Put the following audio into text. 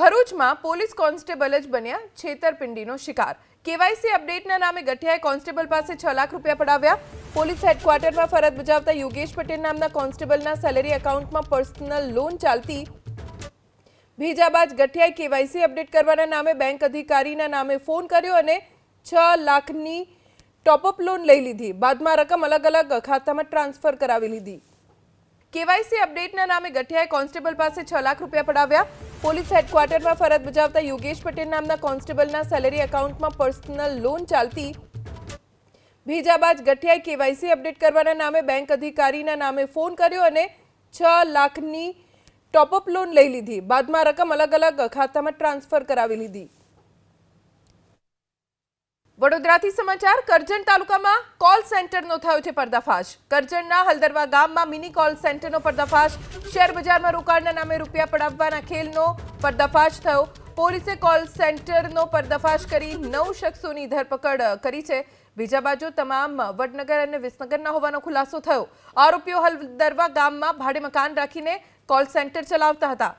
ભરૂચમાં police constable જ બન્યા છેતરપિંડીનો શિકાર। કેવાયસી અપડેટના નામે ગઠિયાએ કોન્સ્ટેબલ પાસે 6 લાખ રૂપિયા પડાવ્યા। પોલીસ હેડક્વાર્ટરમાં ફરજ બજાવતા યોગેશ પટેલ નામના કોન્સ્ટેબલના સેલેરી એકાઉન્ટમાં પર્સનલ લોન ચાલતી ભેજા બાદ ગઠિયાએ કેવાયસી અપડેટ કરવાના નામે બેંક અધિકારીના નામે ફોન કર્યો અને 6 લાખની ટોપઅપ લોન લઈ લીધી। બાદમાં રકમ અલગ અલગ ખાતામાં ટ્રાન્સફર કરાવી લીધી। કેવાયસી અપડેટના નામે ગઠિયાએ કોન્સ્ટેબલ પાસે 6 લાખ રૂપિયા પડાવ્યા। પોલીસ હેડક્વાર્ટરમાં ફરજ બજાવતા યોગેશ પટેલ નામના કોન્સ્ટેબલના સેલેરી એકાઉન્ટમાં પર્સનલ લોન ચાલતી ભેજા બાદ ગઠિયાએ કેવાયસી અપડેટ કરવાના નામે બેંક અધિકારીના નામે ફોન કર્યો અને 6 લાખની ટોપઅપ લોન લઈ લીધી। બાદમાં રકમ અલગ અલગ ખાતામાં ટ્રાન્સફર કરાવી લીધી। વડોદરાથી સમાચાર। કરજણ તાલુકામાં કોલ સેન્ટરનો થયો છે પર્દાફાશ। કરજણના હલદરવા ગામમાં મિની કોલ સેન્ટરનો પર્દાફાશ। શેર બજારમાં રોકાણના નામે રૂપિયા પડાવવાના ખેલનો પર્દાફાશ થયો। પોલીસે કોલ સેન્ટરનો પર્દાફાશ કરી 9 શખ્સોની ધરપકડ કરી છે। બીજા બાજુ તમામ વડનગર અને વિસનગરના હોવાનો ખુલાસો થયો। આરોપીઓ હલદરવા ગામમાં ભાડે મકાન રાખીને કોલ સેન્ટર ચલાવતા હતા।